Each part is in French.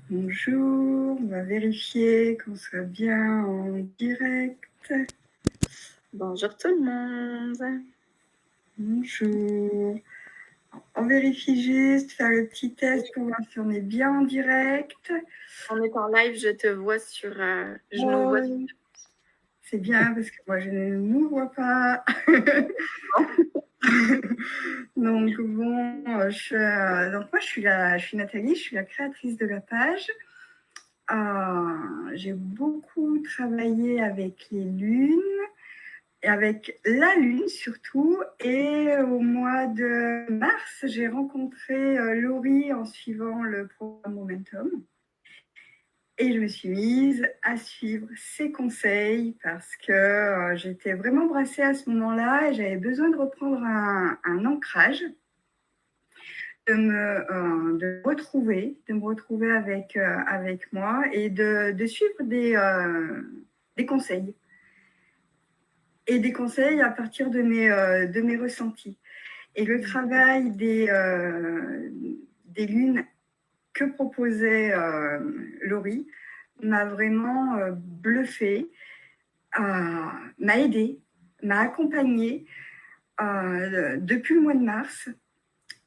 Bonjour, on va vérifier qu'on soit bien en direct. Bonjour tout le monde. Bonjour. On vérifie juste, faire le petit test pour voir si on est bien en direct. On est en live, je te vois sur... je nous vois. C'est bien parce que moi je ne nous vois pas. Donc bon, donc moi je suis Nathalie, je suis la créatrice de la page. J'ai beaucoup travaillé avec les lunes, et avec la lune surtout. Et au mois de mars, j'ai rencontré Laurie en suivant le programme Momentum. Et je me suis mise à suivre ses conseils parce que j'étais vraiment brassée à ce moment-là et j'avais besoin de reprendre un ancrage, de me retrouver avec moi et de suivre des conseils. Et des conseils à partir de mes ressentis. Et le travail des lunes que proposait Laurie m'a vraiment bluffée, m'a aidée, m'a accompagnée depuis le mois de mars.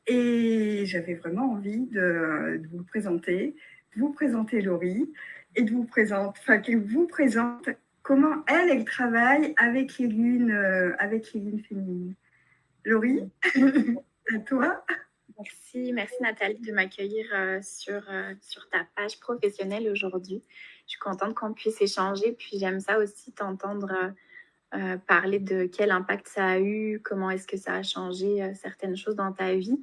Et j'avais vraiment envie de vous présenter Laurie et qu'elle vous présente comment elle travaille avec les lunes féminines. Laurie, à toi. Merci Nathalie de m'accueillir sur ta page professionnelle aujourd'hui. Je suis contente qu'on puisse échanger, puis j'aime ça aussi t'entendre parler de quel impact ça a eu, comment est-ce que ça a changé certaines choses dans ta vie.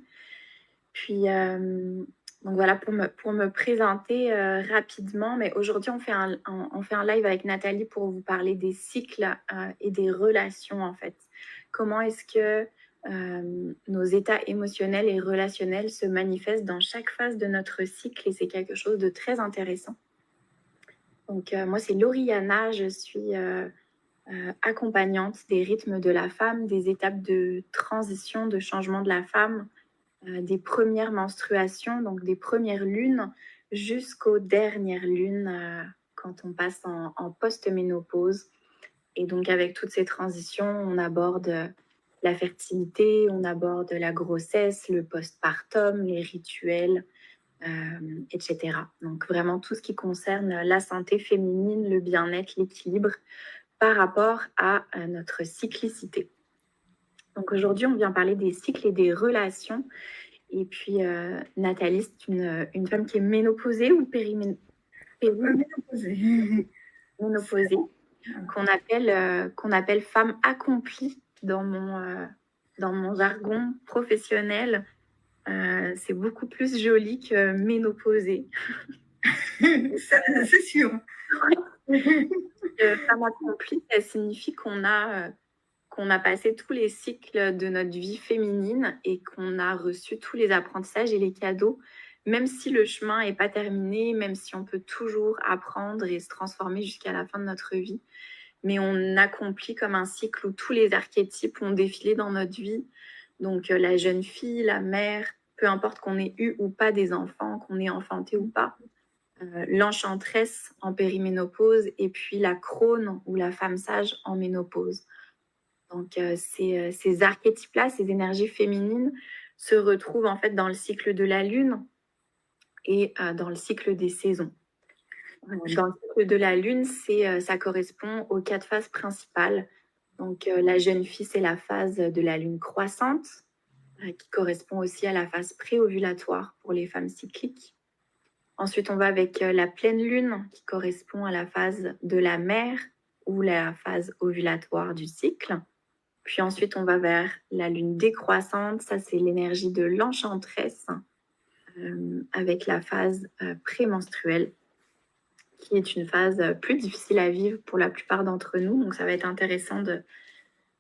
Puis donc voilà, pour me présenter rapidement, mais aujourd'hui on fait un live avec Nathalie pour vous parler des cycles et des relations en fait. Comment est-ce que nos états émotionnels et relationnels se manifestent dans chaque phase de notre cycle, et c'est quelque chose de très intéressant. Donc moi c'est Lauriana, je suis accompagnante des rythmes de la femme, des étapes de transition, de changement de la femme, des premières menstruations, donc des premières lunes, jusqu'aux dernières lunes quand on passe en post-ménopause. Et donc avec toutes ces transitions, on aborde la fertilité, on aborde la grossesse, le postpartum, les rituels, etc. Donc vraiment tout ce qui concerne la santé féminine, le bien-être, l'équilibre par rapport à notre cyclicité. Donc aujourd'hui, on vient parler des cycles et des relations. Et puis, Nathalie, c'est une femme qui est ménopausée ou ménopausée, qu'on appelle femme accomplie dans mon jargon professionnel. C'est beaucoup plus joli que ménopausée. C'est sûr. Femme accomplie, ça signifie qu'on a passé tous les cycles de notre vie féminine et qu'on a reçu tous les apprentissages et les cadeaux, même si le chemin n'est pas terminé, même si on peut toujours apprendre et se transformer jusqu'à la fin de notre vie. Mais on accomplit comme un cycle où tous les archétypes ont défilé dans notre vie. Donc la jeune fille, la mère, peu importe qu'on ait eu ou pas des enfants, qu'on ait enfanté ou pas, l'enchanteresse en périménopause et puis la crone ou la femme sage en ménopause. Donc ces archétypes-là, ces énergies féminines se retrouvent en fait dans le cycle de la lune et dans le cycle des saisons. Dans le cycle de la lune, ça correspond aux 4 phases principales. Donc la jeune fille, c'est la phase de la lune croissante, qui correspond aussi à la phase préovulatoire pour les femmes cycliques. Ensuite, on va avec la pleine lune, qui correspond à la phase de la mère ou la phase ovulatoire du cycle. Puis ensuite, on va vers la lune décroissante. Ça, c'est l'énergie de l'enchanteresse avec la phase prémenstruelle, qui est une phase plus difficile à vivre pour la plupart d'entre nous. Donc, ça va être intéressant de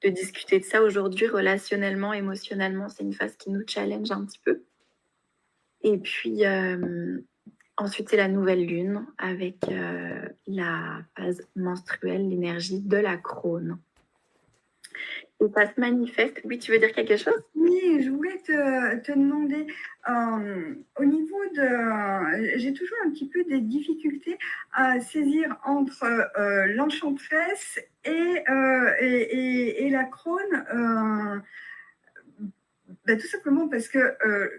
discuter de ça aujourd'hui, relationnellement, émotionnellement. C'est une phase qui nous challenge un petit peu. Et puis, ensuite, c'est la nouvelle lune avec la phase menstruelle, l'énergie de la crone. Et ça se manifeste. Oui, tu veux dire quelque chose? Oui, je voulais te demander, au niveau j'ai toujours un petit peu des difficultés à saisir entre l'enchantresse et la crone. Ben, tout simplement parce que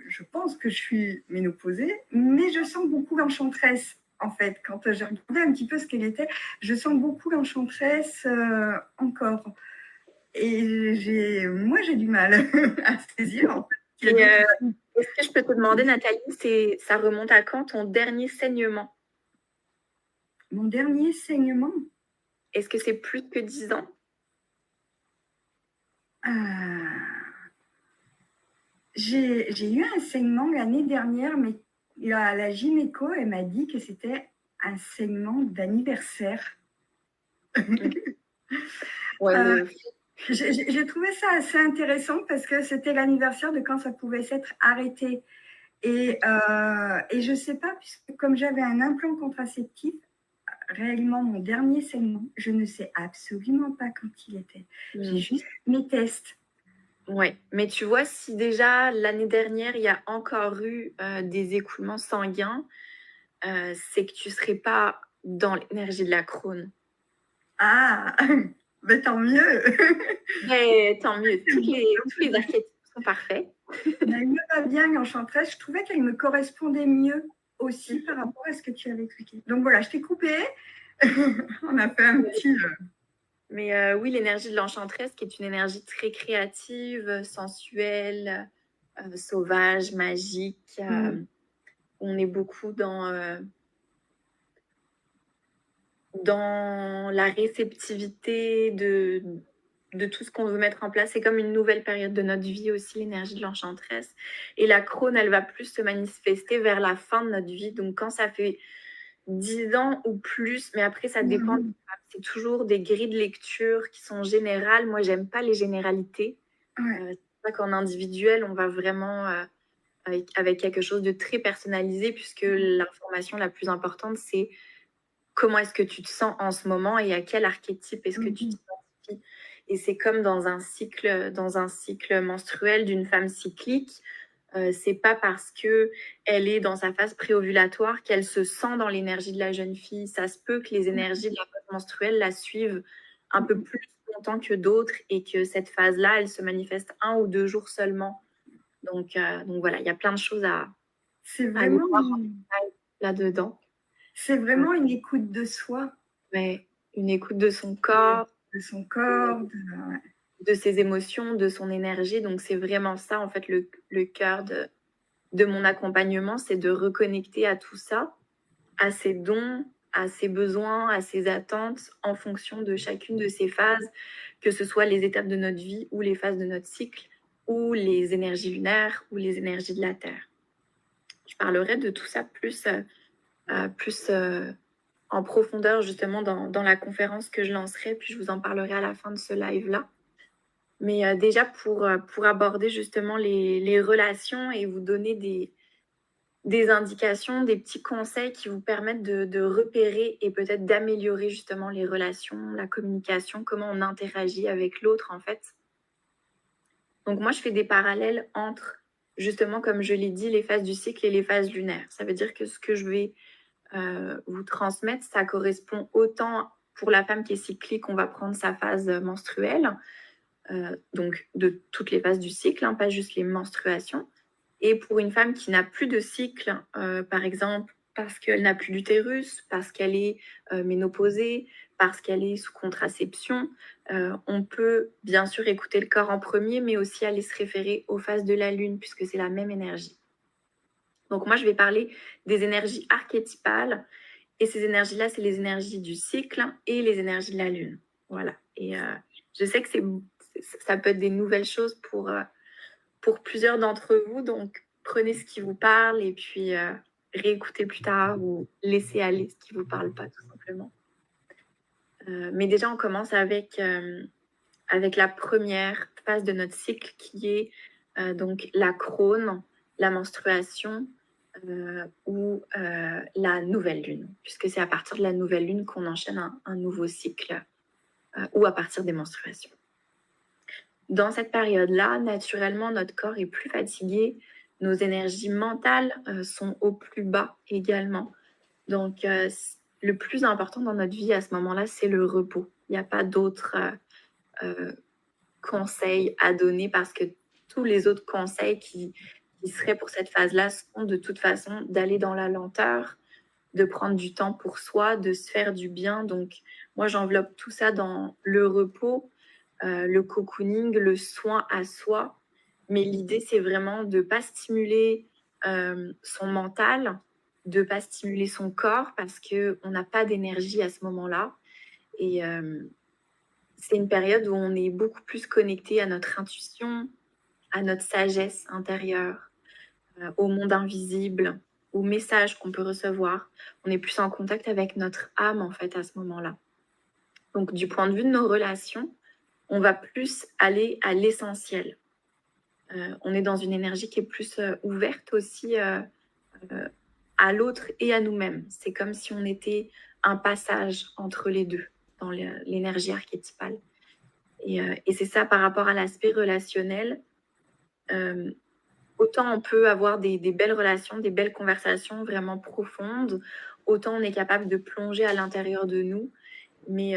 je pense que je suis ménopausée, mais je sens beaucoup l'enchantresse. En fait, quand j'ai regardé un petit peu ce qu'elle était, je sens beaucoup l'enchantresse encore. Et moi, j'ai du mal à saisir. En fait. Est-ce que je peux te demander, Nathalie, ça remonte à quand ton dernier saignement? Mon dernier saignement? Est-ce que c'est plus que 10 ans? J'ai eu un saignement l'année dernière, mais la gynéco, elle m'a dit que c'était un saignement d'anniversaire. Ouais, J'ai trouvé ça assez intéressant parce que c'était l'anniversaire de quand ça pouvait s'être arrêté. Et je ne sais pas, puisque comme j'avais un implant contraceptif, réellement mon dernier saignement, je ne sais absolument pas quand il était. J'ai juste mes tests. Ouais, mais tu vois, si déjà l'année dernière, il y a encore eu des écoulements sanguins, c'est que tu ne serais pas dans l'énergie de la crône. Ah, mais tant mieux. Mais tant mieux, tous les archétypes sont parfaits. Elle me va bien l'enchantresse. Je trouvais qu'elle me correspondait mieux aussi par rapport à ce que tu avais expliqué. Donc voilà, je t'ai coupé. On a fait un petit... Mais oui, l'énergie de l'enchantresse, qui est une énergie très créative, sensuelle, sauvage, magique. On est beaucoup dans la réceptivité de tout ce qu'on veut mettre en place. C'est comme une nouvelle période de notre vie aussi, l'énergie de l'enchantresse. Et la crône, elle va plus se manifester vers la fin de notre vie. Donc quand ça fait 10 ans ou plus, mais après ça dépend. C'est toujours des grilles de lecture qui sont générales. Moi, j'aime pas les généralités. C'est vrai qu'en individuel, on va vraiment avec quelque chose de très personnalisé, puisque l'information la plus importante, c'est comment est-ce que tu te sens en ce moment et à quel archétype est-ce que tu t'identifies. Et c'est comme dans un cycle menstruel d'une femme cyclique. C'est pas parce que elle est dans sa phase préovulatoire qu'elle se sent dans l'énergie de la jeune fille. Ça se peut que les énergies de la phase menstruelle la suivent un peu plus longtemps que d'autres et que cette phase-là, elle se manifeste 1 ou 2 jours seulement. Donc voilà, il y a plein de choses à vraiment là-dedans. C'est vraiment une écoute de soi. Ouais, une écoute de son corps. De son corps. De ses émotions, de son énergie. Donc c'est vraiment ça, en fait, le cœur de mon accompagnement, c'est de reconnecter à tout ça, à ses dons, à ses besoins, à ses attentes, en fonction de chacune de ces phases, que ce soit les étapes de notre vie ou les phases de notre cycle, ou les énergies lunaires, ou les énergies de la Terre. Je parlerai de tout ça plus en profondeur, justement, dans la conférence que je lancerai, puis je vous en parlerai à la fin de ce live-là. Mais déjà, pour aborder justement les relations et vous donner des indications, des petits conseils qui vous permettent de repérer et peut-être d'améliorer justement les relations, la communication, comment on interagit avec l'autre en fait. Donc moi, je fais des parallèles entre, justement, comme je l'ai dit, les phases du cycle et les phases lunaires. Ça veut dire que ce que je vais vous transmettre, ça correspond autant pour la femme qui est cyclique, on va prendre sa phase menstruelle, donc de toutes les phases du cycle, pas juste les menstruations. Et pour une femme qui n'a plus de cycle, par exemple, parce qu'elle n'a plus d'utérus, parce qu'elle est ménopausée, parce qu'elle est sous contraception, on peut bien sûr écouter le corps en premier, mais aussi aller se référer aux phases de la lune, puisque c'est la même énergie. Donc moi, je vais parler des énergies archétypales, et ces énergies-là, c'est les énergies du cycle et les énergies de la lune. Voilà. Et je sais que ça peut être des nouvelles choses pour plusieurs d'entre vous, donc prenez ce qui vous parle et puis réécoutez plus tard ou laissez aller ce qui ne vous parle pas, tout simplement. Mais déjà, on commence avec la première phase de notre cycle qui est donc la crône, la menstruation ou la nouvelle lune, puisque c'est à partir de la nouvelle lune qu'on enchaîne un nouveau cycle ou à partir des menstruations. Dans cette période-là, naturellement, notre corps est plus fatigué, nos énergies mentales sont au plus bas également. Donc, le plus important dans notre vie à ce moment-là, c'est le repos. Il n'y a pas d'autres conseils à donner parce que tous les autres conseils qui seraient pour cette phase-là sont de toute façon d'aller dans la lenteur, de prendre du temps pour soi, de se faire du bien. Donc, moi, j'enveloppe tout ça dans le repos, le cocooning, le soin à soi. Mais l'idée, c'est vraiment de ne pas stimuler son mental, de ne pas stimuler son corps parce qu'on n'a pas d'énergie à ce moment-là. Et c'est une période où on est beaucoup plus connecté à notre intuition, à notre sagesse intérieure, au monde invisible, aux messages qu'on peut recevoir. On est plus en contact avec notre âme, en fait, à ce moment-là. Donc, du point de vue de nos relations, on va plus aller à l'essentiel. On est dans une énergie qui est plus ouverte aussi à l'autre et à nous-mêmes. C'est comme si on était un passage entre les deux dans l'énergie archétypale. Et c'est ça par rapport à l'aspect relationnel. Autant on peut avoir des belles relations, des belles conversations vraiment profondes, autant on est capable de plonger à l'intérieur de nous. Mais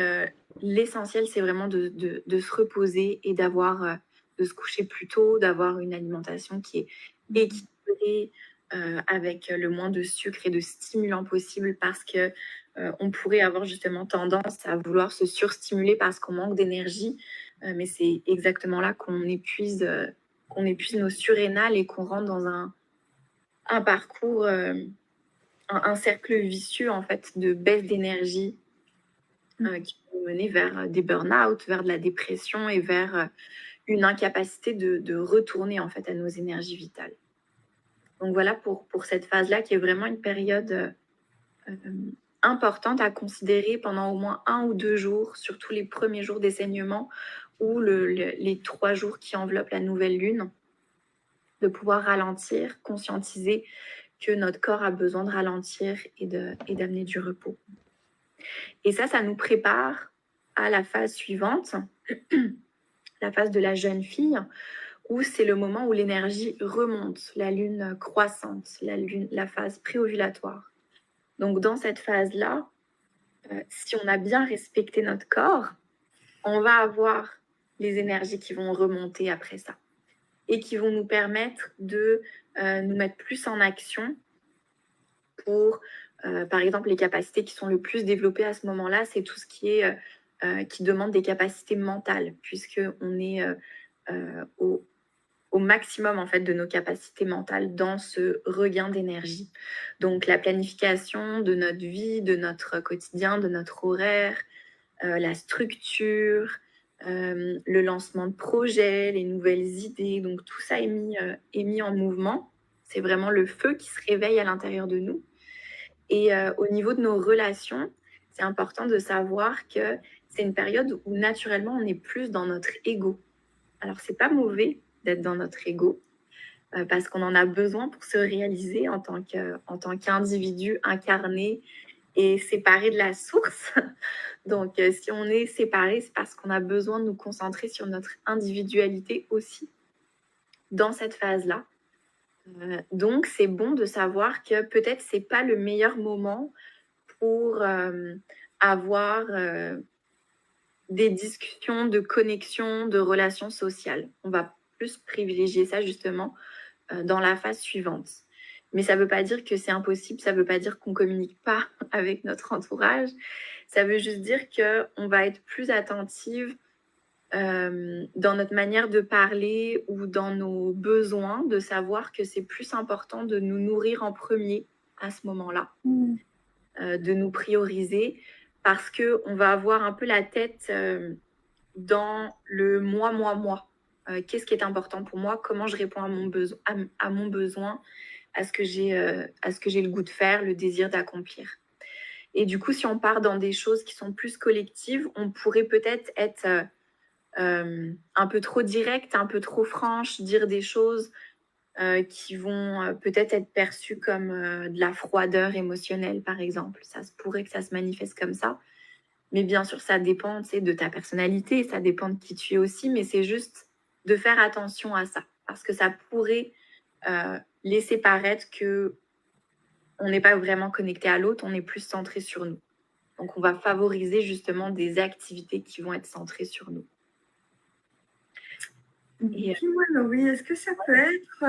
l'essentiel, c'est vraiment de se reposer et de se coucher plus tôt, d'avoir une alimentation qui est équilibrée, avec le moins de sucre et de stimulants possible parce que on pourrait avoir justement tendance à vouloir se surstimuler parce qu'on manque d'énergie. Mais c'est exactement là qu'on épuise nos surrénales et qu'on rentre dans un parcours, un cercle vicieux en fait de baisse d'énergie qui peut mener vers des burn-out, vers de la dépression et vers une incapacité de retourner en fait à nos énergies vitales. Donc voilà pour cette phase-là qui est vraiment une période importante à considérer pendant au moins 1 ou 2 jours, surtout les premiers jours des saignements ou les 3 jours qui enveloppent la nouvelle lune, de pouvoir ralentir, conscientiser que notre corps a besoin de ralentir et d'amener du repos. Et ça nous prépare à la phase suivante, la phase de la jeune fille, où c'est le moment où l'énergie remonte, la lune croissante, la phase préovulatoire. Donc dans cette phase-là, si on a bien respecté notre corps, on va avoir les énergies qui vont remonter après ça et qui vont nous permettre de nous mettre plus en action pour, par exemple, les capacités qui sont le plus développées à ce moment-là, c'est tout ce qui est qui demande des capacités mentales, puisqu'on est au maximum en fait de nos capacités mentales dans ce regain d'énergie. Donc la planification de notre vie, de notre quotidien, de notre horaire, la structure, le lancement de projets, les nouvelles idées, donc tout ça est mis en mouvement. C'est vraiment le feu qui se réveille à l'intérieur de nous. Et au niveau de nos relations, c'est important de savoir que c'est une période où naturellement on est plus dans notre ego. Alors c'est pas mauvais d'être dans notre ego parce qu'on en a besoin pour se réaliser en tant qu'individu incarné et séparé de la source. Donc si on est séparé, c'est parce qu'on a besoin de nous concentrer sur notre individualité aussi dans cette phase-là. Donc c'est bon de savoir que peut-être c'est pas le meilleur moment pour avoir des discussions de connexion, de relations sociales. On va plus privilégier ça justement dans la phase suivante. Mais ça ne veut pas dire que c'est impossible, ça ne veut pas dire qu'on ne communique pas avec notre entourage. Ça veut juste dire qu'on va être plus attentive dans notre manière de parler ou dans nos besoins, de savoir que c'est plus important de nous nourrir en premier à ce moment-là, de nous prioriser, parce qu'on va avoir un peu la tête dans le moi. Qu'est-ce qui est important pour moi? Comment je réponds à mon besoin, à ce que j'ai le goût de faire, le désir d'accomplir. Et du coup, si on part dans des choses qui sont plus collectives, on pourrait peut-être être un peu trop directe, un peu trop franche, dire des choses qui vont peut-être être perçues comme de la froideur émotionnelle, par exemple. Ça se pourrait que ça se manifeste comme ça. Mais bien sûr, ça dépend de ta personnalité, ça dépend de qui tu es aussi, mais c'est juste de faire attention à ça, parce que ça pourrait laisser paraître que on n'est pas vraiment connecté à l'autre, on est plus centré sur nous. Donc, on va favoriser justement des activités qui vont être centrées sur nous. Et dis-moi, Laurie, est-ce que ça peut être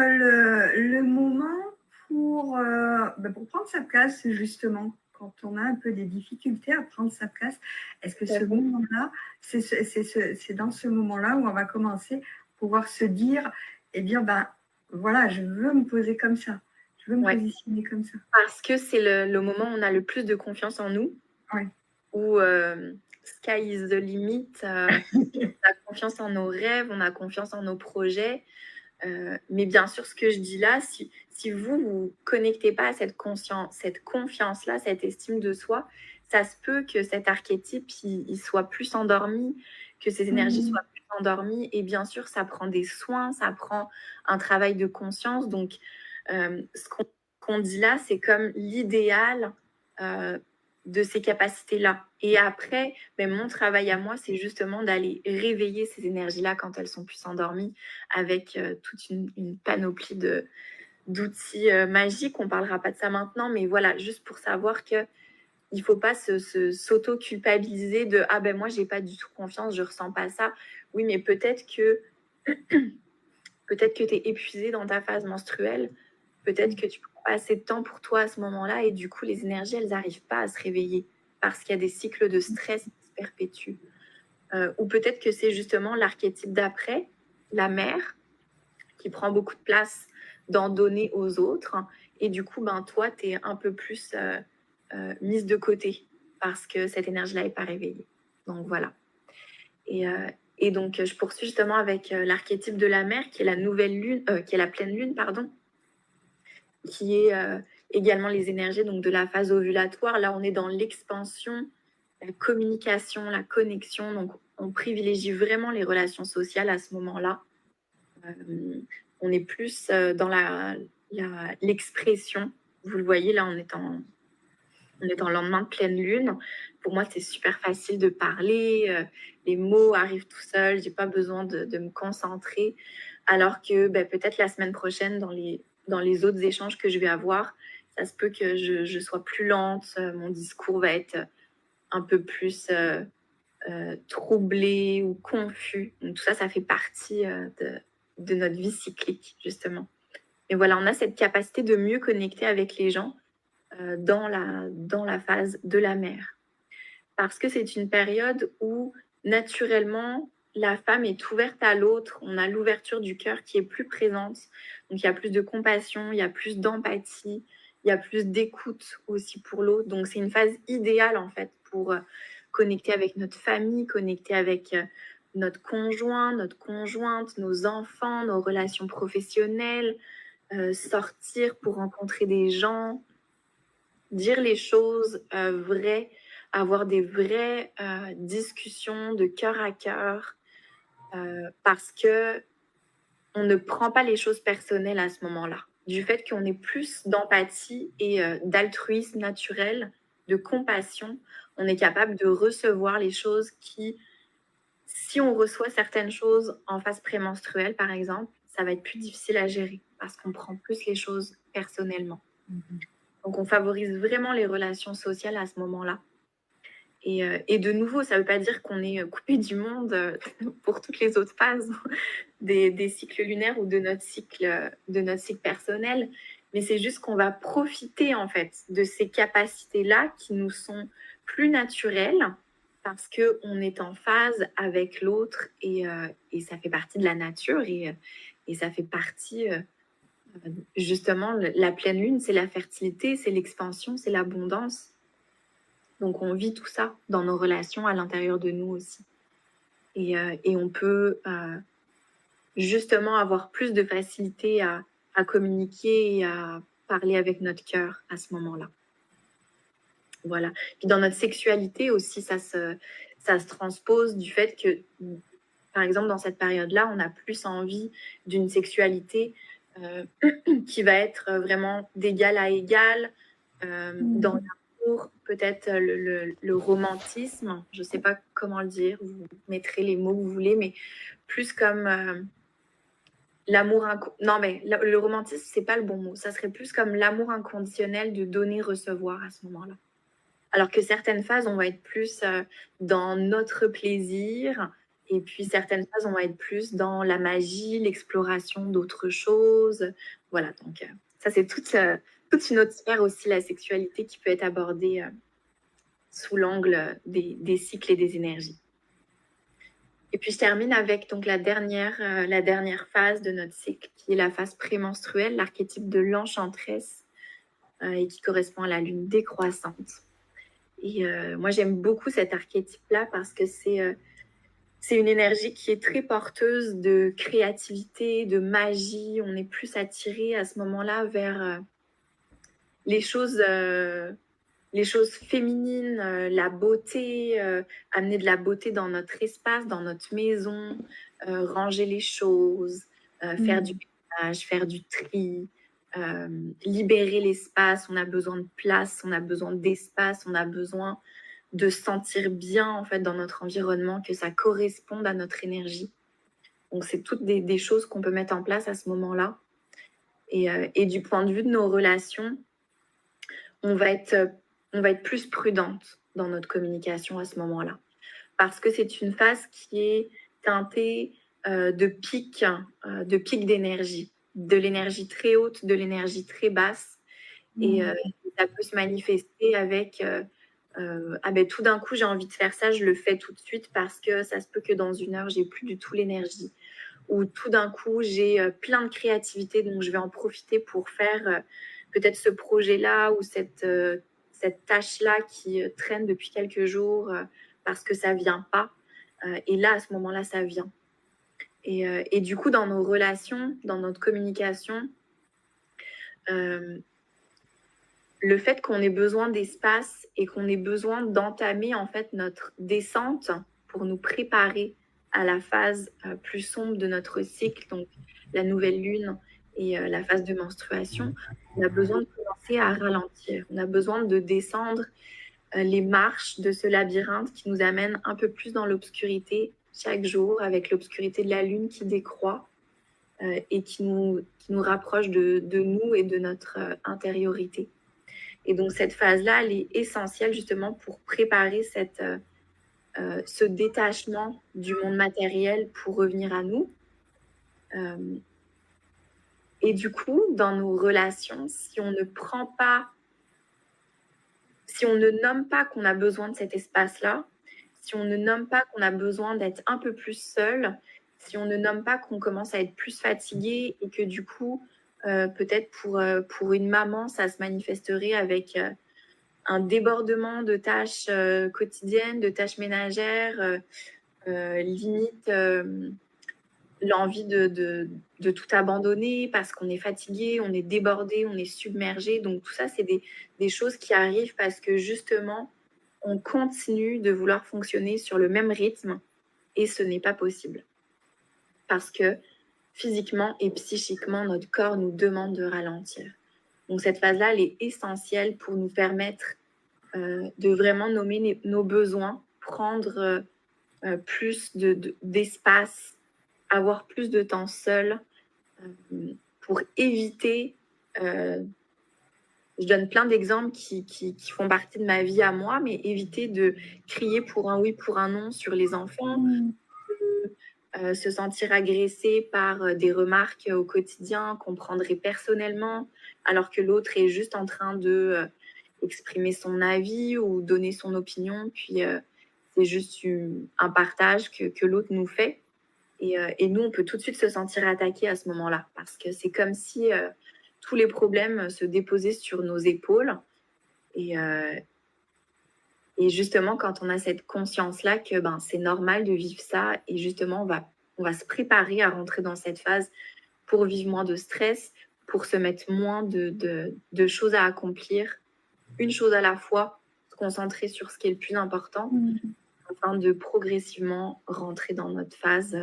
le moment pour prendre sa place, justement, quand on a un peu des difficultés à prendre sa place? Est-ce que ce moment-là, c'est dans ce moment-là où on va commencer à pouvoir se dire, eh bien, voilà, je veux me poser comme ça, je veux me positionner comme ça? Parce que c'est le moment où on a le plus de confiance en nous, où sky is the limit, on a confiance en nos rêves, on a confiance en nos projets. Mais bien sûr, ce que je dis là, si vous ne connectez pas à cette confiance-là, cette estime de soi, ça se peut que cet archétype il soit plus endormi, que ces énergies soient plus endormies. Et bien sûr, ça prend des soins, ça prend un travail de conscience. Donc, ce qu'on dit là, c'est comme l'idéal de ces capacités-là. Et après, mon travail à moi, c'est justement d'aller réveiller ces énergies-là quand elles sont plus endormies avec toute une panoplie d'outils magiques. On ne parlera pas de ça maintenant, mais voilà, juste pour savoir qu'il ne faut pas s'auto-culpabiliser de « Ah ben moi, je n'ai pas du tout confiance, je ne ressens pas ça. » Oui, mais peut-être que tu es épuisé dans ta phase menstruelle. Peut-être que tu prends pas assez de temps pour toi à ce moment-là et du coup, les énergies, elles n'arrivent pas à se réveiller parce qu'il y a des cycles de stress qui se perpétuent. Ou peut-être que c'est justement l'archétype d'après, la mère, qui prend beaucoup de place d'en donner aux autres. Et du coup, toi, tu es un peu plus mise de côté parce que cette énergie-là n'est pas réveillée. Donc, voilà. Et donc, je poursuis justement avec l'archétype de la mère, qui est la nouvelle lune, qui est la pleine lune, pardon, qui est également les énergies donc, de la phase ovulatoire. Là, on est dans l'expansion, la communication, la connexion. Donc, on privilégie vraiment les relations sociales à ce moment-là. On est plus dans l'expression. Vous le voyez, là, on est en lendemain de pleine lune. Pour moi, c'est super facile de parler. Les mots arrivent tout seuls. Je n'ai pas besoin de me concentrer. Alors que peut-être la semaine prochaine, dans les autres échanges que je vais avoir, ça se peut que je sois plus lente. Mon discours va être un peu plus troublé ou confus. Donc, tout ça, ça fait partie de notre vie cyclique, justement. Et voilà, on a cette capacité de mieux connecter avec les gens dans la phase de la mère. Parce que c'est une période où, naturellement, la femme est ouverte à l'autre. On a l'ouverture du cœur qui est plus présente. Donc, il y a plus de compassion, il y a plus d'empathie, il y a plus d'écoute aussi pour l'autre. Donc, c'est une phase idéale, en fait, pour connecter avec notre famille, connecter avec notre conjoint, notre conjointe, nos enfants, nos relations professionnelles, sortir pour rencontrer des gens, dire les choses vraies, avoir des vraies discussions de cœur à cœur, parce que on ne prend pas les choses personnelles à ce moment-là. Du fait qu'on ait plus d'empathie et d'altruisme naturel, de compassion, on est capable de recevoir les choses qui, si on reçoit certaines choses en phase prémenstruelle, par exemple, ça va être plus difficile à gérer parce qu'on prend plus les choses personnellement. Donc, on favorise vraiment les relations sociales à ce moment-là. Et de nouveau, ça ne veut pas dire qu'on est coupé du monde pour toutes les autres phases des cycles lunaires ou de notre cycle personnel, mais c'est juste qu'on va profiter en fait de ces capacités-là qui nous sont plus naturelles parce qu'on est en phase avec l'autre et ça fait partie de la nature et ça fait partie justement, la pleine lune, c'est la fertilité, c'est l'expansion, c'est l'abondance. Donc, on vit tout ça dans nos relations à l'intérieur de nous aussi. Et on peut justement avoir plus de facilité à communiquer et à parler avec notre cœur à ce moment-là. Voilà. Puis dans notre sexualité aussi, ça se transpose du fait que, par exemple, dans cette période-là, on a plus envie d'une sexualité qui va être vraiment d'égal à égal, dans l'amour, peut-être le romantisme, je ne sais pas comment le dire, vous mettrez les mots que vous voulez, mais plus comme Non, mais le romantisme, c'est pas le bon mot. Ça serait plus comme l'amour inconditionnel de donner-recevoir à ce moment-là. Alors que certaines phases, on va être plus dans notre plaisir, et puis certaines phases, on va être plus dans la magie, l'exploration d'autres choses. Voilà, donc ça, c'est toute une autre sphère aussi, la sexualité, qui peut être abordée sous l'angle des cycles et des énergies. Et puis je termine avec donc la dernière phase de notre cycle, qui est la phase prémenstruelle, l'archétype de l'enchanteresse, et qui correspond à la lune décroissante. Et moi, j'aime beaucoup cet archétype-là parce que c'est une énergie qui est très porteuse de créativité, de magie. On est plus attiré à ce moment-là vers les choses féminines, la beauté, amener de la beauté dans notre espace, dans notre maison, ranger les choses, faire du ménage, faire du tri, libérer l'espace. On a besoin de place, on a besoin d'espace, on a besoin de se sentir bien en fait dans notre environnement, que ça corresponde à notre énergie. Donc c'est toutes des choses qu'on peut mettre en place à ce moment-là. Et du point de vue de nos relations, on va être plus prudente dans notre communication à ce moment-là. Parce que c'est une phase qui est teintée de pics d'énergie, de l'énergie très haute, de l'énergie très basse. Et ça peut se manifester avec tout d'un coup, j'ai envie de faire ça, je le fais tout de suite parce que ça se peut que dans 1 heure, j'ai plus du tout l'énergie. Ou tout d'un coup, j'ai plein de créativité, donc je vais en profiter pour faire peut-être ce projet-là ou cette tâche-là qui traîne depuis quelques jours parce que ça vient pas. Et là, à ce moment-là, ça vient. Et du coup, dans nos relations, dans notre communication, le fait qu'on ait besoin d'espace et qu'on ait besoin d'entamer en fait notre descente pour nous préparer à la phase plus sombre de notre cycle, donc la nouvelle lune et la phase de menstruation, on a besoin de commencer à ralentir. On a besoin de descendre les marches de ce labyrinthe qui nous amène un peu plus dans l'obscurité chaque jour, avec l'obscurité de la lune qui décroît et qui nous rapproche de nous et de notre intériorité. Et donc cette phase-là, elle est essentielle justement pour préparer ce détachement du monde matériel pour revenir à nous. Et du coup, dans nos relations, si on ne nomme pas qu'on a besoin de cet espace-là, si on ne nomme pas qu'on a besoin d'être un peu plus seul, si on ne nomme pas qu'on commence à être plus fatigué et que du coup, peut-être pour une maman, ça se manifesterait avec un débordement de tâches quotidiennes, de tâches ménagères, limite l'envie de tout abandonner parce qu'on est fatigué, on est débordé, on est submergé. Donc tout ça, c'est des choses qui arrivent parce que justement, on continue de vouloir fonctionner sur le même rythme et ce n'est pas possible. Parce que physiquement et psychiquement, notre corps nous demande de ralentir. Donc cette phase-là, elle est essentielle pour nous permettre de vraiment nommer nos besoins, prendre plus d'espace, avoir plus de temps seul pour éviter... je donne plein d'exemples qui font partie de ma vie à moi, mais éviter de crier pour un oui, pour un non sur les enfants, se sentir agressé par des remarques au quotidien qu'on prendrait personnellement, alors que l'autre est juste en train de exprimer son avis ou donner son opinion, puis c'est juste un partage que l'autre nous fait. Et nous, on peut tout de suite se sentir attaqué à ce moment-là, parce que c'est comme si tous les problèmes se déposaient sur nos épaules. Et justement, quand on a cette conscience-là que c'est normal de vivre ça, et justement, on va se préparer à rentrer dans cette phase pour vivre moins de stress, pour se mettre moins de choses à accomplir, une chose à la fois, se concentrer sur ce qui est le plus important, afin de progressivement rentrer dans notre phase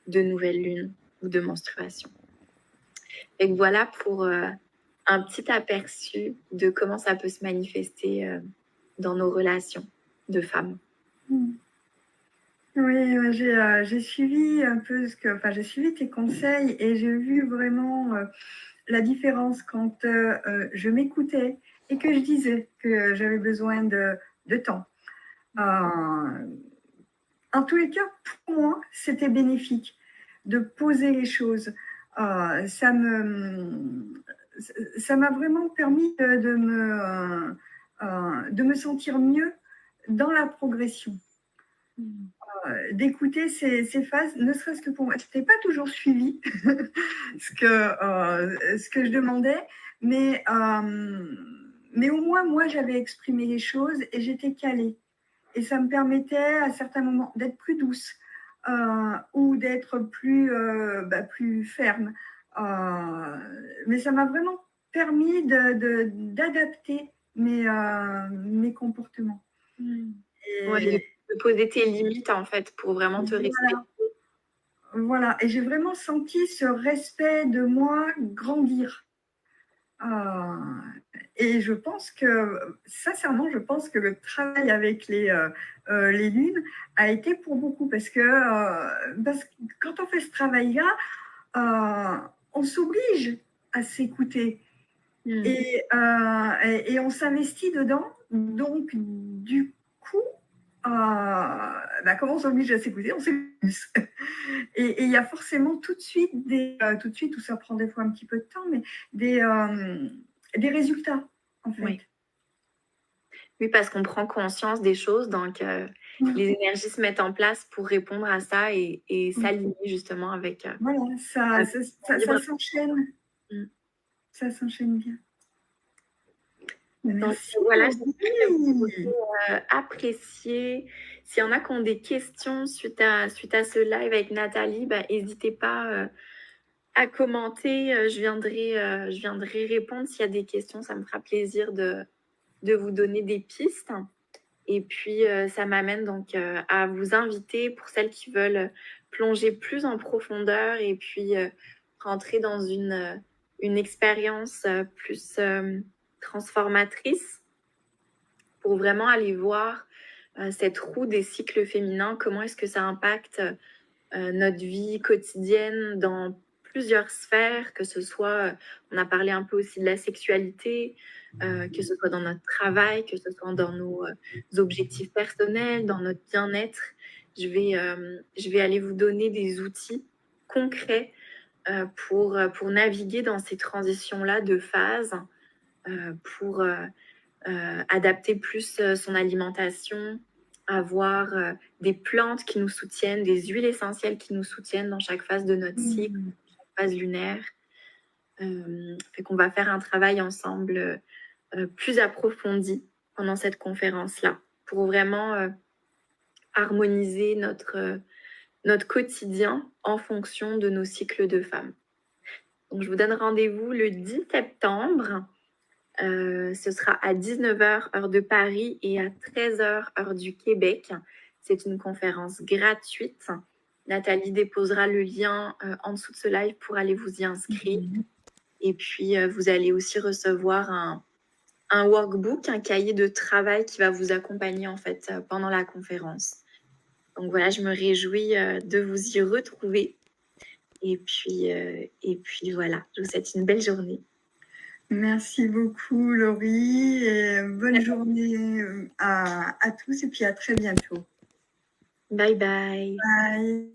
de nouvelle lune ou de menstruation. Et voilà pour un petit aperçu de comment ça peut se manifester dans nos relations de femmes. Oui, j'ai suivi un peu enfin, j'ai suivi tes conseils et j'ai vu vraiment la différence quand je m'écoutais et que je disais que j'avais besoin de temps. Euh, En tous les cas, pour moi, c'était bénéfique de poser les choses. Euh, ça me, ça m'a vraiment permis de me sentir mieux dans la progression. D'écouter ces phases, ne serait-ce que pour moi. Je n'étais pas toujours suivi ce que je demandais, mais au moins, moi, j'avais exprimé les choses et j'étais calée. Et ça me permettait à certains moments d'être plus douce ou d'être plus ferme. Mais ça m'a vraiment permis d'adapter mes comportements. Ouais, Et de poser tes limites, en fait, pour vraiment te respecter. voilà. Et j'ai vraiment senti ce respect de moi grandir. Euh, et je pense que, sincèrement, je pense que le travail avec les lunes a été pour beaucoup parce que quand on fait ce travail-là, on s'oblige à s'écouter et on s'investit dedans. Donc, du coup, comment on s'oblige à s'écouter? On s'écoute. Et il y a forcément tout de suite tout de suite, où ça prend des fois un petit peu de temps, mais des résultats, en fait. Oui. Oui, parce qu'on prend conscience des choses, donc les énergies se mettent en place pour répondre à ça et s'aligner justement avec. Voilà, ça s'enchaîne. Ça s'enchaîne bien. Donc Merci. voilà, j'espère que vous avez apprécié. S'il y en a qui ont des questions suite à ce live avec Nathalie, n'hésitez pas à commenter. Je viendrai répondre s'il y a des questions. Ça me fera plaisir de vous donner des pistes. Et puis, ça m'amène donc à vous inviter pour celles qui veulent plonger plus en profondeur et puis rentrer dans une expérience plus transformatrice pour vraiment aller voir cette roue des cycles féminins, comment est-ce que ça impacte notre vie quotidienne dans plusieurs sphères, que ce soit, on a parlé un peu aussi de la sexualité, que ce soit dans notre travail, que ce soit dans nos objectifs personnels, dans notre bien-être. Je vais aller vous donner des outils concrets pour naviguer dans ces transitions-là de phase, pour adapter plus son alimentation, avoir des plantes qui nous soutiennent, des huiles essentielles qui nous soutiennent dans chaque phase de notre cycle, chaque phase lunaire. Fait qu'on va faire un travail ensemble plus approfondi pendant cette conférence-là pour vraiment harmoniser notre quotidien en fonction de nos cycles de femmes. Donc, je vous donne rendez-vous le 10 septembre. Ce sera à 19h, heure de Paris, et à 13h, heure du Québec. C'est une conférence gratuite. Nathalie déposera le lien en dessous de ce live pour aller vous y inscrire. Et puis, vous allez aussi recevoir un workbook, un cahier de travail qui va vous accompagner en fait pendant la conférence. Donc voilà, je me réjouis de vous y retrouver. Et puis voilà, je vous souhaite une belle journée. Merci beaucoup, Laurie, et bonne journée à tous, et puis à très bientôt. Bye bye. Bye.